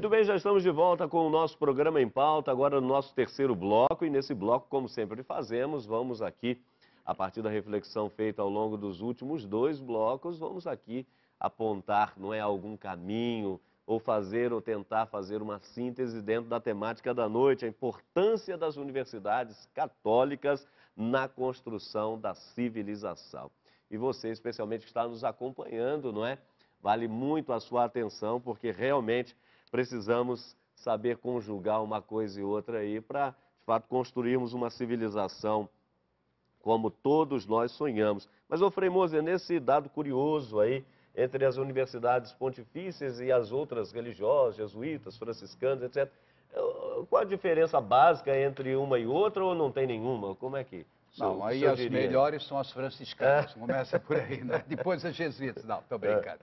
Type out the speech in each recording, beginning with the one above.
Muito bem, já estamos de volta com o nosso programa em pauta, agora no nosso terceiro bloco. E nesse bloco, como sempre fazemos, vamos aqui, a partir da reflexão feita ao longo dos últimos dois blocos, vamos aqui apontar, não é, algum caminho, ou fazer, ou tentar fazer uma síntese dentro da temática da noite, a importância das universidades católicas na construção da civilização. E você, especialmente, que está nos acompanhando, não é? Vale muito a sua atenção, porque realmente precisamos saber conjugar uma coisa e outra aí para, de fato, construirmos uma civilização como todos nós sonhamos. Mas, ô Frei Moser, nesse dado curioso aí, entre as universidades pontifícias e as outras religiosas, jesuítas, franciscanas, etc., qual a diferença básica entre uma e outra ou não tem nenhuma? Como é que Não, aí as melhores são as franciscanas, começa por aí, né? Depois as jesuítas, não, estou brincando.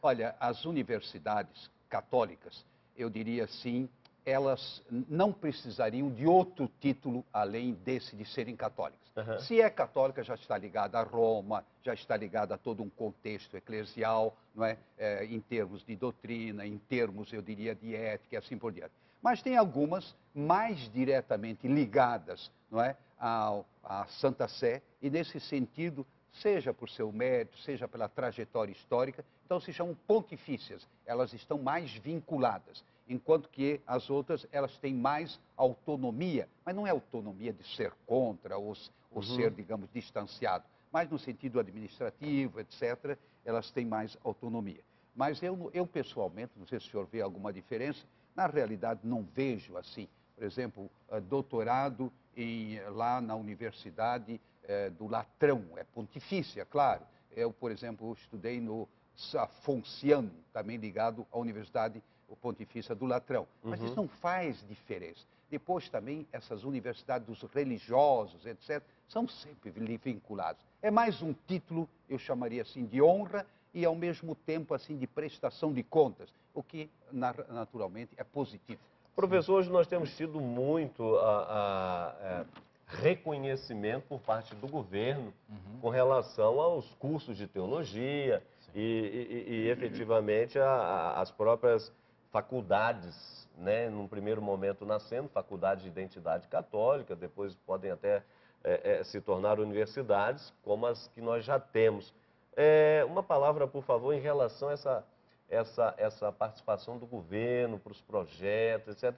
Olha, as universidades católicas, eu diria assim, elas não precisariam de outro título além desse de serem católicas. Se é católica, já está ligada a Roma, já está ligada a todo um contexto eclesial, não é? Em termos de doutrina, em termos, eu diria, de ética e assim por diante. Mas tem algumas mais diretamente ligadas, não é, à Santa Sé, e nesse sentido, seja por seu mérito, seja pela trajetória histórica, então se chamam pontifícias, elas estão mais vinculadas, enquanto que as outras, elas têm mais autonomia, mas não é autonomia de ser contra ou ser, digamos, distanciado, mas no sentido administrativo, etc., elas têm mais autonomia. Mas eu pessoalmente, não sei se o senhor vê alguma diferença, na realidade não vejo assim, por exemplo, doutorado lá na Universidade do Latrão, é pontifícia, claro. Eu, por exemplo, estudei no Afonciano, também ligado à Universidade Pontifícia do Latrão. Mas isso não faz diferença. Depois também essas universidades dos religiosos, etc., são sempre vinculados. É mais um título, eu chamaria assim, de honra e ao mesmo tempo assim de prestação de contas, o que naturalmente é positivo. Professor, hoje nós temos tido muito reconhecimento por parte do governo com relação aos cursos de teologia e efetivamente as próprias faculdades, né, num primeiro momento nascendo, faculdades de identidade católica, depois podem até se tornar universidades, como as que nós já temos. Uma palavra, por favor, em relação a essa participação do governo para os projetos, etc.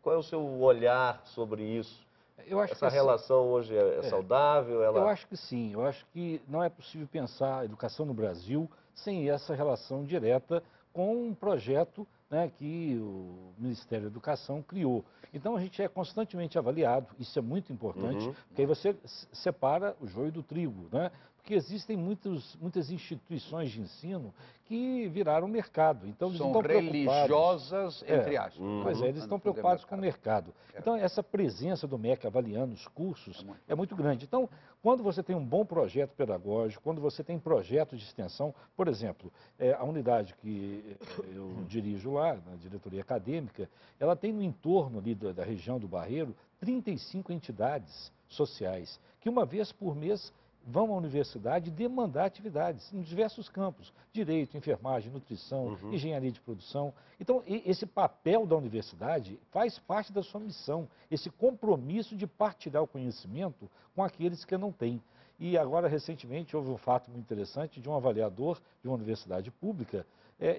Qual é o seu olhar sobre isso? Eu acho Essa que relação hoje é saudável? Eu acho que sim. Eu acho que não é possível pensar a educação no Brasil sem essa relação direta com um projeto, né, que o Ministério da Educação criou. Então a gente é constantemente avaliado, isso é muito importante, porque aí você separa o joio do trigo, né? Porque existem muitas instituições de ensino que viraram mercado. Então eles são estão religiosas, entre aspas. Pois é, eles estão preocupados com o mercado. Então essa presença do MEC avaliando os cursos é muito grande. Então, quando você tem um bom projeto pedagógico, quando você tem projetos de extensão, por exemplo, a unidade que eu dirijo lá, na diretoria acadêmica, ela tem no entorno ali da região do Barreiro 35 entidades sociais, que uma vez por mês vão à universidade demandar atividades em diversos campos, direito, enfermagem, nutrição, engenharia de produção. Então, esse papel da universidade faz parte da sua missão, esse compromisso de partilhar o conhecimento com aqueles que não têm. E agora, recentemente, houve um fato muito interessante de um avaliador de uma universidade pública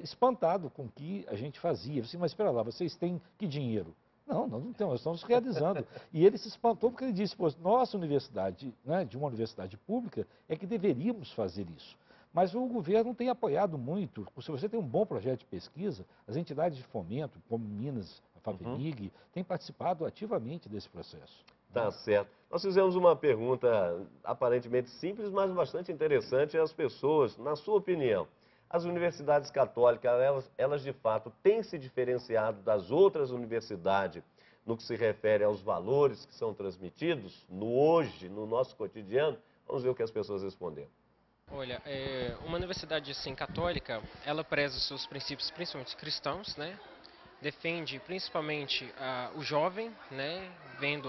espantado com o que a gente fazia. Eu disse, mas espera lá, vocês têm que dinheiro? Não, nós não temos, nós estamos realizando. E ele se espantou porque ele disse, pô, nossa universidade, né, de uma universidade pública, é que deveríamos fazer isso. Mas o governo tem apoiado muito. Se você tem um bom projeto de pesquisa, as entidades de fomento, como Minas, a FAPEMIG, têm participado ativamente desse processo. Tá certo. Nós fizemos uma pergunta aparentemente simples, mas bastante interessante às pessoas. Na sua opinião, as universidades católicas, elas de fato têm se diferenciado das outras universidades no que se refere aos valores que são transmitidos no hoje, no nosso cotidiano? Vamos ver o que as pessoas responderam. Olha, uma universidade assim, católica, ela preza os seus princípios, principalmente cristãos, né? Defende principalmente o jovem, né? Vendo,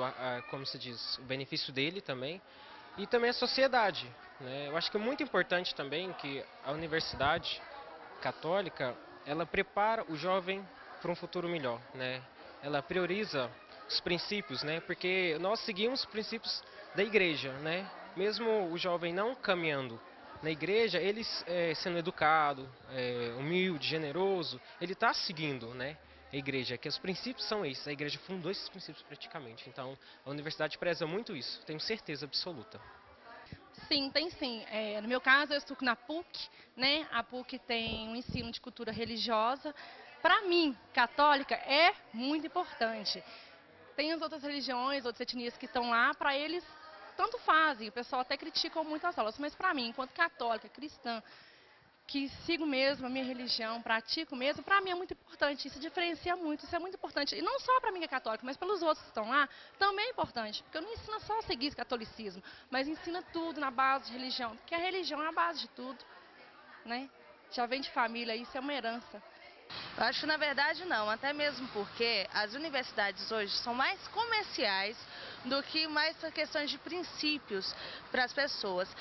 como se diz, o benefício dele também. E também a sociedade, né? Eu acho que é muito importante também que a universidade católica, ela prepara o jovem para um futuro melhor, né? Ela prioriza os princípios, né? Porque nós seguimos os princípios da igreja, né? Mesmo o jovem não caminhando na igreja, ele sendo educado, humilde, generoso, ele está seguindo, né? A igreja, que os princípios são esses. A igreja fundou esses princípios praticamente. Então, a universidade preza muito isso, tenho certeza absoluta. Sim, tem sim. No meu caso, eu estudo na PUC, né? A PUC tem um ensino de cultura religiosa. Para mim, católica, é muito importante. Tem as outras religiões, outras etnias que estão lá, para eles, tanto fazem. O pessoal até critica muito as aulas, mas para mim, enquanto católica, cristã, que sigo mesmo a minha religião, pratico mesmo, para mim é muito importante, isso diferencia muito, isso é muito importante. E não só para mim que é católico, mas pelos outros que estão lá, também é importante, porque eu não ensino só a seguir esse catolicismo, mas ensina tudo na base de religião, porque a religião é a base de tudo, né? Já vem de família, isso é uma herança. Eu acho que na verdade não, até mesmo porque as universidades hoje são mais comerciais do que mais questões de princípios para as pessoas.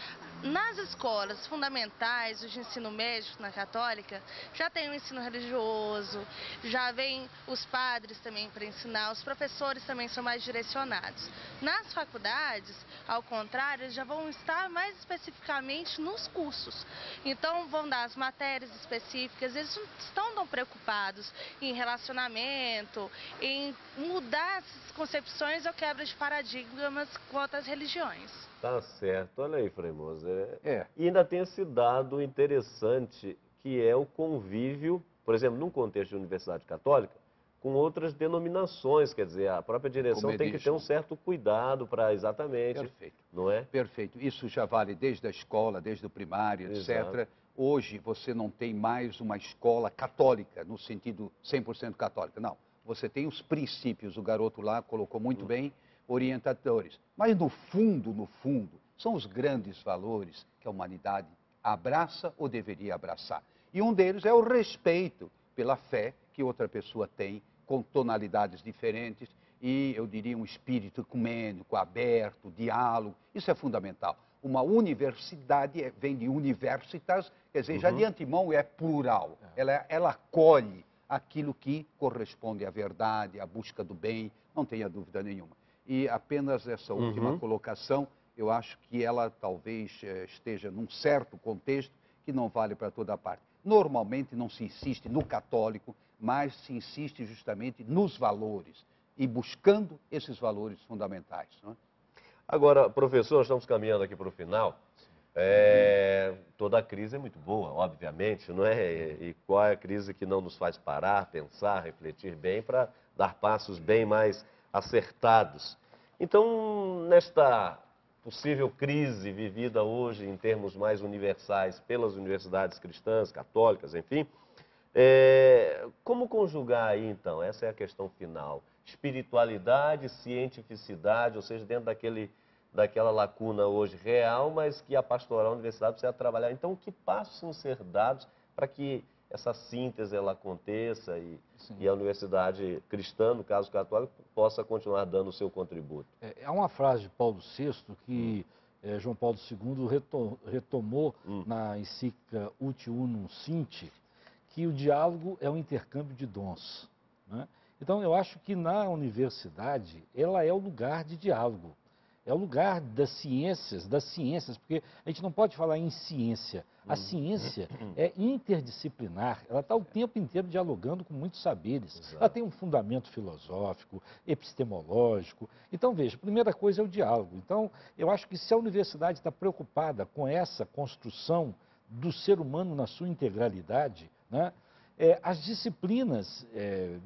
Nas escolas fundamentais, de ensino médio na católica, já tem o ensino religioso, já vem os padres também para ensinar, os professores também são mais direcionados. Nas faculdades, ao contrário, eles já vão estar mais especificamente nos cursos. Então vão dar as matérias específicas, eles não estão tão preocupados em relacionamento, em mudar essas concepções ou quebra de paradigmas quanto às religiões. Tá certo. Olha aí, Frei Moza. E ainda tem esse dado interessante, que é o convívio, por exemplo, num contexto de universidade católica, com outras denominações. Quer dizer, a própria direção tem que ter um certo cuidado para exatamente... Perfeito. Não é? Perfeito. Isso já vale desde a escola, desde o primário, etc. Exato. Hoje você não tem mais uma escola católica, no sentido 100% católica. Não. Você tem os princípios, o garoto lá colocou muito bem, orientadores. Mas no fundo, são os grandes valores que a humanidade abraça ou deveria abraçar. E um deles é o respeito pela fé que outra pessoa tem, com tonalidades diferentes, e eu diria um espírito ecumênico, aberto, diálogo. Isso é fundamental. Uma universidade vem de universitas, quer dizer, já de antemão é plural. Ela acolhe aquilo que corresponde à verdade, à busca do bem, não tenha dúvida nenhuma. E apenas essa última colocação, eu acho que ela talvez esteja num certo contexto que não vale para toda parte. Normalmente não se insiste no católico, mas se insiste justamente nos valores e buscando esses valores fundamentais. Não é? Agora, professor, nós estamos caminhando aqui para o final. Toda a crise é muito boa, obviamente, não é? E qual é a crise que não nos faz parar, pensar, refletir bem para dar passos bem mais acertados? Então, nesta possível crise vivida hoje em termos mais universais pelas universidades cristãs, católicas, enfim, como conjugar aí, então? Essa é a questão final. Espiritualidade, cientificidade, ou seja, dentro daquela lacuna hoje real, mas que a pastoral, a universidade precisa trabalhar. Então, que passos vão ser dados para que essa síntese ela aconteça e a universidade cristã, no caso católico, possa continuar dando o seu contributo? Há uma frase de Paulo VI que João Paulo II retomou na encíclica Ut Unum Sint, que o diálogo é um intercâmbio de dons, né? Então, eu acho que na universidade, ela é o lugar de diálogo. É o lugar das ciências, porque a gente não pode falar em ciência. A ciência é interdisciplinar, ela está o tempo inteiro dialogando com muitos saberes. Exato. Ela tem um fundamento filosófico, epistemológico. Então, veja, a primeira coisa é o diálogo. Então, eu acho que se a universidade está preocupada com essa construção do ser humano na sua integralidade, né, as disciplinas,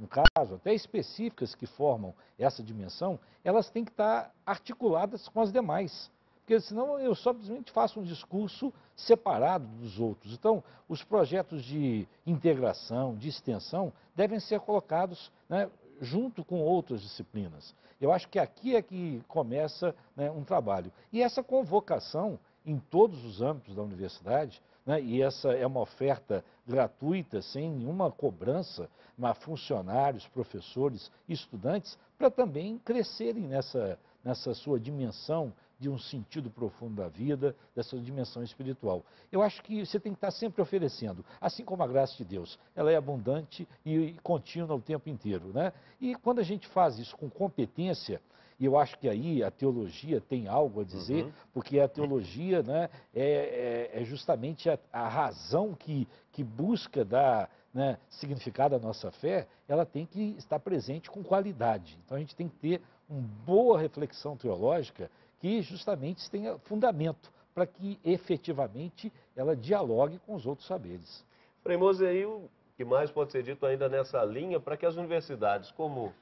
no caso, até específicas que formam essa dimensão, elas têm que estar articuladas com as demais. Porque senão eu simplesmente faço um discurso separado dos outros. Então, os projetos de integração, de extensão, devem ser colocados, né, junto com outras disciplinas. Eu acho que aqui é que começa, né, um trabalho. E essa convocação em todos os âmbitos da universidade, né, e essa é uma oferta gratuita, sem nenhuma cobrança, a funcionários, professores e estudantes, para também crescerem nessa sua dimensão de um sentido profundo da vida, dessa dimensão espiritual. Eu acho que você tem que estar sempre oferecendo, assim como a graça de Deus. Ela é abundante e contínua o tempo inteiro, né? E quando a gente faz isso com competência, e eu acho que aí a teologia tem algo a dizer, porque a teologia, né, é justamente a razão que busca dar, né, significado à nossa fé, ela tem que estar presente com qualidade. Então a gente tem que ter uma boa reflexão teológica que justamente tenha fundamento para que efetivamente ela dialogue com os outros saberes. Frei Moser, aí o que mais pode ser dito ainda nessa linha para que as universidades, como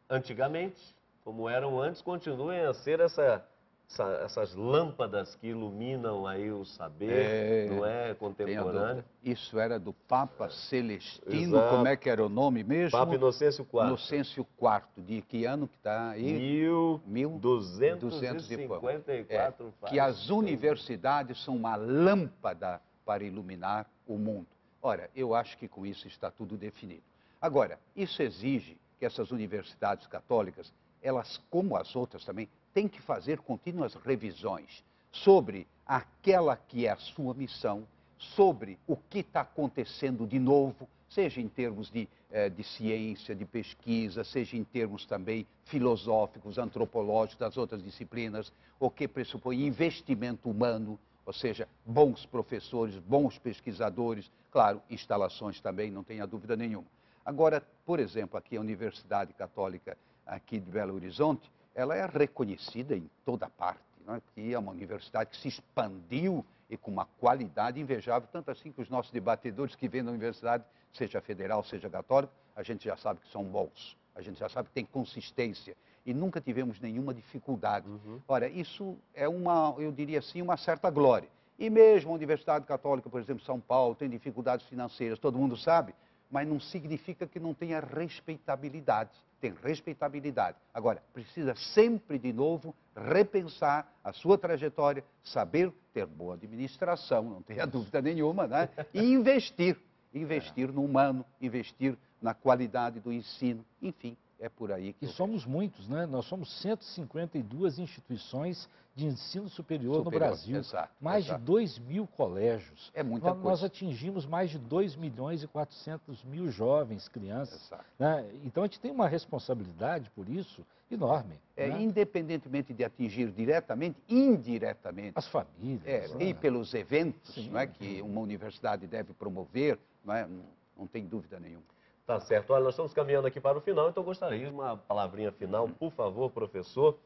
antigamente, como eram antes, continuem a ser essas lâmpadas que iluminam aí o saber, não é, contemporâneo? Isso era do Papa Celestino, Exato. como é que era o nome mesmo? Papa Inocêncio IV. Inocêncio IV, de que ano que está aí? 1254. Que as universidades são uma lâmpada para iluminar o mundo. Ora, eu acho que com isso está tudo definido. Agora, isso exige que essas universidades católicas, elas, como as outras também, têm que fazer contínuas revisões sobre aquela que é a sua missão, sobre o que está acontecendo de novo, seja em termos de ciência, de pesquisa, seja em termos também filosóficos, antropológicos, das outras disciplinas, o que pressupõe investimento humano, ou seja, bons professores, bons pesquisadores, claro, instalações também, não tenha dúvida nenhuma. Agora, por exemplo, aqui a Universidade Católica aqui de Belo Horizonte, ela é reconhecida em toda parte, não é? Que é uma universidade que se expandiu e com uma qualidade invejável, tanto assim que os nossos debatedores que vêm da universidade, seja federal, seja católica, a gente já sabe que são bons, a gente já sabe que tem consistência e nunca tivemos nenhuma dificuldade. Ora, isso é eu diria assim, uma certa glória. E mesmo a Universidade Católica, por exemplo, São Paulo, tem dificuldades financeiras, todo mundo sabe, mas não significa que não tenha respeitabilidade. Tem respeitabilidade. Agora, precisa sempre, de novo, repensar a sua trajetória, saber ter boa administração, não tenha dúvida nenhuma, né? E investir no humano, investir na qualidade do ensino, enfim, é por aí que... E somos muitos, né? Nós somos 152 instituições de ensino superior no Brasil. Exato, mais de 2.000 colégios. É muita coisa. Nós atingimos mais de 2.400.000 jovens, crianças. Né? Então a gente tem uma responsabilidade por isso enorme. Né? Independentemente de atingir diretamente, indiretamente. As famílias. E pelos eventos, não é, que uma universidade deve promover, não tem dúvida nenhuma. Tá certo. Olha, nós estamos caminhando aqui para o final, então eu gostaria de uma palavrinha final, por favor, professor,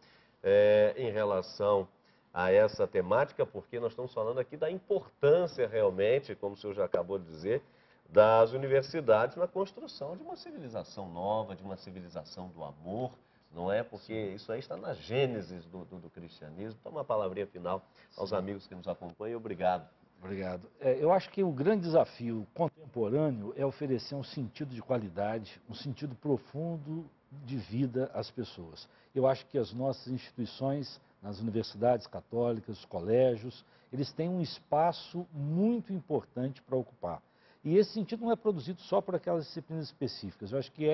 em relação a essa temática, porque nós estamos falando aqui da importância realmente, como o senhor já acabou de dizer, das universidades na construção de uma civilização nova, de uma civilização do amor, não é? Porque isso aí está na gênese do cristianismo. Então, uma palavrinha final aos amigos que nos acompanham. Obrigado. Obrigado. Eu acho que o grande desafio contemporâneo é oferecer um sentido de qualidade, um sentido profundo de vida às pessoas. Eu acho que as nossas instituições, nas universidades católicas, os colégios, eles têm um espaço muito importante para ocupar. E esse sentido não é produzido só por aquelas disciplinas específicas. Eu acho que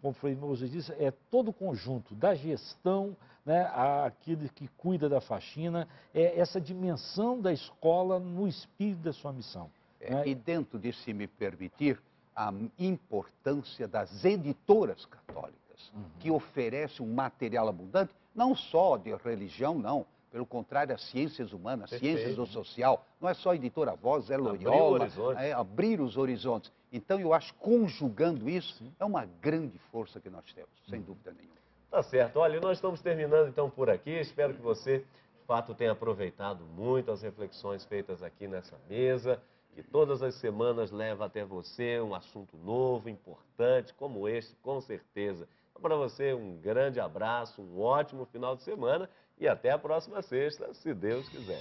como o Frei Moser disse, é todo o conjunto da gestão, né, aquele que cuida da faxina, é essa dimensão da escola no espírito da sua missão. Né? E dentro disso, se me permitir, a importância das editoras católicas, que oferecem um material abundante, não só de religião, não. Pelo contrário, as ciências humanas, ciências do social, não é só a editora Voz, é Loyola, abrir os horizontes. Então, eu acho que conjugando isso, é uma grande força que nós temos, sem dúvida nenhuma. Tá certo. Olha, nós estamos terminando então por aqui. Espero que você, de fato, tenha aproveitado muito as reflexões feitas aqui nessa mesa, que todas as semanas leva até você um assunto novo, importante, como este, com certeza. Então, para você, um grande abraço, um ótimo final de semana e até a próxima sexta, se Deus quiser.